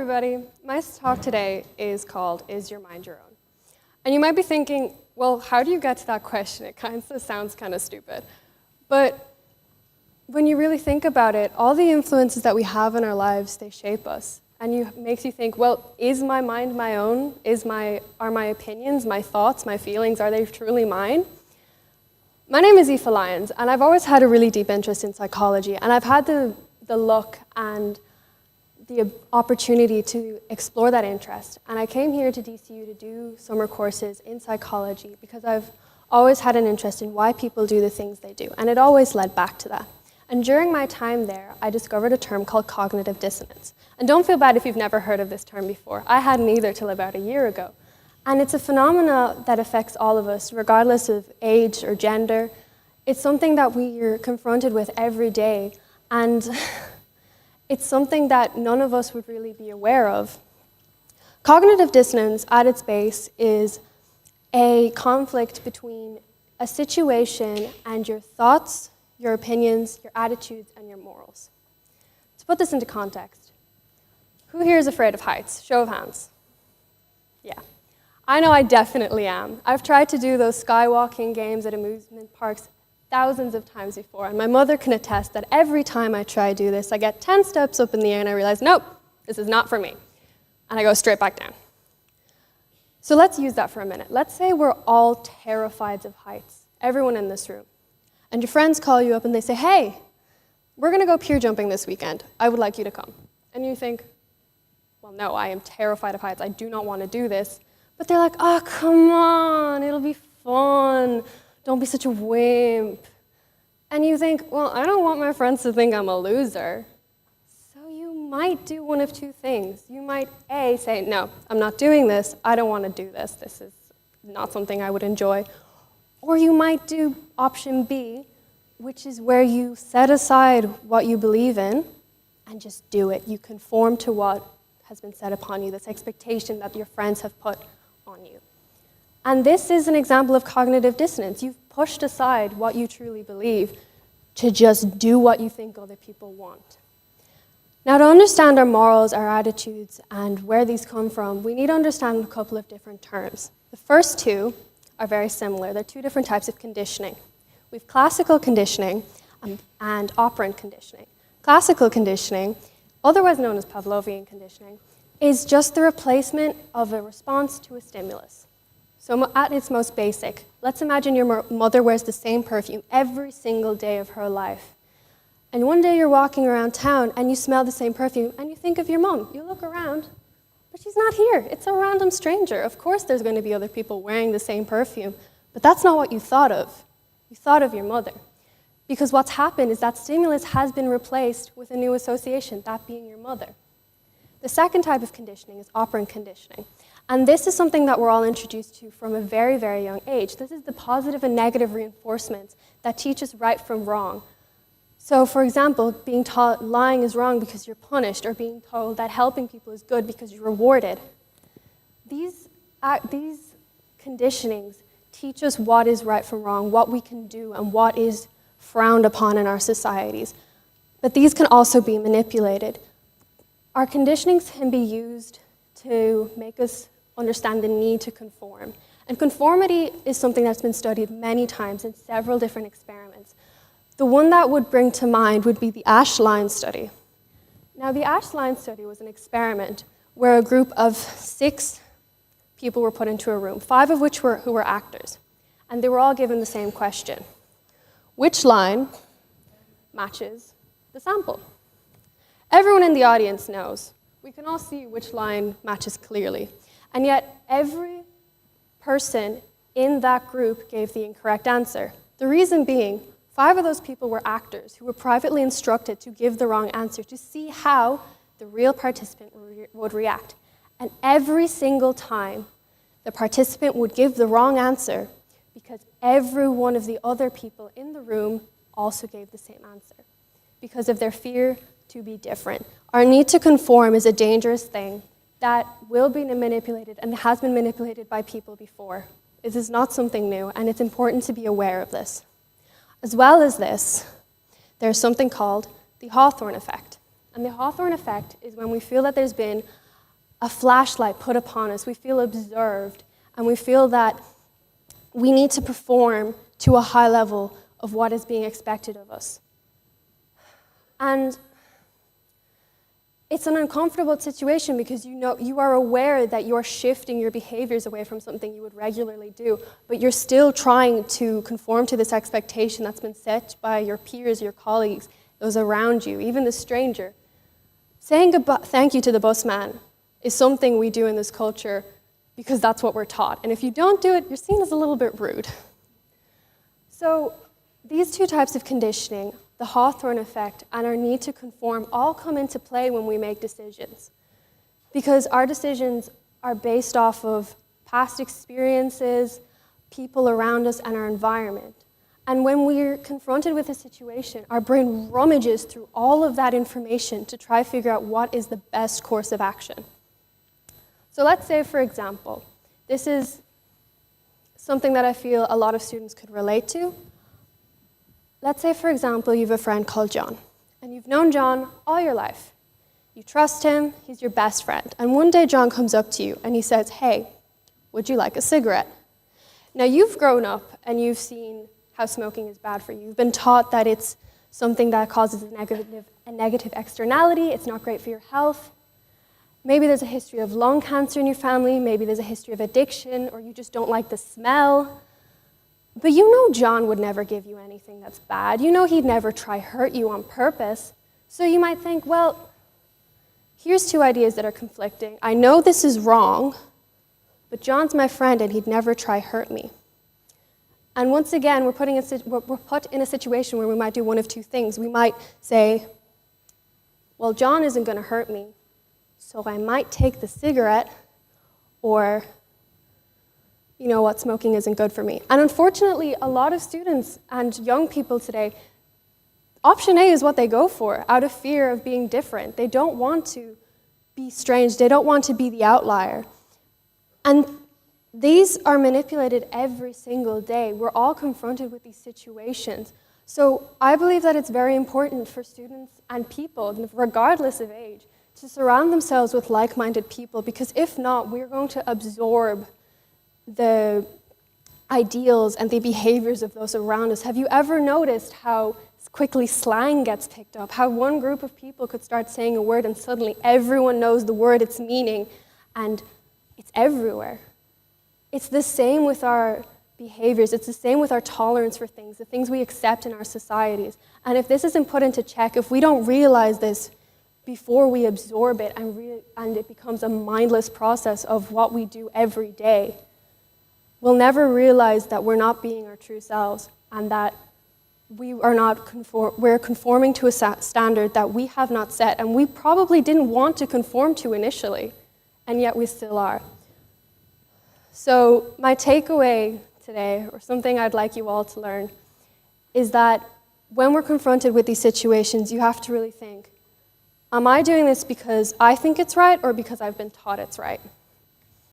everybody. My talk today is called, Is Your Mind Your Own? And you might be thinking, well, how do you get to that question? It kind of sounds kind of stupid. But when you really think about it, all the influences that we have in our lives, they shape us. And it makes you think, well, is my mind my own? Are my opinions, my thoughts, my feelings, are they truly mine? My name is Aoife Lyons, and I've always had a really deep interest in psychology. And I've had the luck and the opportunity to explore that interest. And I came here to DCU to do summer courses in psychology because I've always had an interest in why people do the things they do. And it always led back to that. And during my time there, I discovered a term called cognitive dissonance. And don't feel bad if you've never heard of this term before. I hadn't either till about a year ago. And it's a phenomena that affects all of us, regardless of age or gender. It's something that we are confronted with every day. And it's something that none of us would really be aware of. Cognitive dissonance, at its base, is a conflict between a situation and your thoughts, your opinions, your attitudes, and your morals. To put this into context, who here is afraid of heights? Show of hands. Yeah. I know I definitely am. I've tried to do those skywalking games at amusement parks thousands of times before, and my mother can attest that every time I try to do this, I get 10 steps up in the air and I realize, nope, this is not for me. And I go straight back down. So let's use that for a minute. Let's say we're all terrified of heights, everyone in this room. And your friends call you up and they say, hey, we're going to go pier jumping this weekend. I would like you to come. And you think, well, no, I am terrified of heights. I do not want to do this. But they're like, oh, come on, it'll be fun. Don't be such a wimp. And you think, well, I don't want my friends to think I'm a loser. So you might do one of two things. You might, A, say, no, I'm not doing this. I don't want to do this. This is not something I would enjoy. Or you might do option B, which is where you set aside what you believe in and just do it. You conform to what has been set upon you, this expectation that your friends have put on you. And this is an example of cognitive dissonance. You've pushed aside what you truly believe to just do what you think other people want. Now, to understand our morals, our attitudes, and where these come from, we need to understand a couple of different terms. The first two are very similar. They're two different types of conditioning. We have classical conditioning and operant conditioning. Classical conditioning, otherwise known as Pavlovian conditioning, is just the replacement of a response to a stimulus. So at its most basic, let's imagine your mother wears the same perfume every single day of her life. And one day you're walking around town and you smell the same perfume and you think of your mom. You look around, but she's not here. It's a random stranger. Of course there's going to be other people wearing the same perfume, but that's not what you thought of. You thought of your mother. Because what's happened is that stimulus has been replaced with a new association, that being your mother. The second type of conditioning is operant conditioning. And this is something that we're all introduced to from a very, very young age. This is the positive and negative reinforcements that teach us right from wrong. So, for example, being taught lying is wrong because you're punished, or being told that helping people is good because you're rewarded. These conditionings teach us what is right from wrong, what we can do, and what is frowned upon in our societies. But these can also be manipulated. Our conditionings can be used to make us understand the need to conform. And conformity is something that's been studied many times in several different experiments. The one that would bring to mind would be the Lyons study. Now, the Lyons study was an experiment where a group of 6 people were put into a room, 5 of which who were actors. And they were all given the same question. Which line matches the sample? Everyone in the audience knows. We can all see which line matches clearly. And yet, every person in that group gave the incorrect answer. The reason being, 5 of those people were actors who were privately instructed to give the wrong answer to see how the real participant would react. And every single time, the participant would give the wrong answer because every one of the other people in the room also gave the same answer because of their fear to be different. Our need to conform is a dangerous thing that will be manipulated and has been manipulated by people before. This is not something new, and it's important to be aware of this. As well as this, there's something called the Hawthorne effect. And the Hawthorne effect is when we feel that there's been a flashlight put upon us. We feel observed, and we feel that we need to perform to a high level of what is being expected of us. And it's an uncomfortable situation because you are aware that you're shifting your behaviors away from something you would regularly do, but you're still trying to conform to this expectation that's been set by your peers, your colleagues, those around you, even the stranger. Saying thank you to the busman is something we do in this culture because that's what we're taught. And if you don't do it, you're seen as a little bit rude. So these two types of conditioning, the Hawthorne effect and our need to conform, all come into play when we make decisions. Because our decisions are based off of past experiences, people around us, and our environment. And when we're confronted with a situation, our brain rummages through all of that information to try to figure out what is the best course of action. So let's say, for example, this is something that I feel a lot of students could relate to. Let's say, for example, you have a friend called John, and you've known John all your life. You trust him, he's your best friend. And one day John comes up to you and he says, "Hey, would you like a cigarette?" Now you've grown up and you've seen how smoking is bad for you. You've been taught that it's something that causes a negative externality, it's not great for your health. Maybe there's a history of lung cancer in your family, maybe there's a history of addiction, or you just don't like the smell. But you know John would never give you anything that's bad. You know he'd never try hurt you on purpose. So you might think, well, here's two ideas that are conflicting. I know this is wrong, but John's my friend and he'd never try hurt me. And once again, we're put in a situation where we might do one of two things. We might say, well, John isn't going to hurt me, so I might take the cigarette, or you know what, smoking isn't good for me. And unfortunately, a lot of students and young people today, option A is what they go for out of fear of being different. They don't want to be strange. They don't want to be the outlier. And these are manipulated every single day. We're all confronted with these situations. So I believe that it's very important for students and people, regardless of age, to surround themselves with like-minded people, because if not, we're going to absorb the ideals and the behaviors of those around us. Have you ever noticed how quickly slang gets picked up? How one group of people could start saying a word and suddenly everyone knows the word, its meaning, and it's everywhere. It's the same with our behaviors. It's the same with our tolerance for things, the things we accept in our societies. And if this isn't put into check, if we don't realize this before we absorb it and it becomes a mindless process of what we do every day, we'll never realize that we're not being our true selves and that we're conforming to a standard that we have not set and we probably didn't want to conform to initially, and yet we still are. So my takeaway today, or something I'd like you all to learn, is that when we're confronted with these situations, you have to really think, am I doing this because I think it's right or because I've been taught it's right?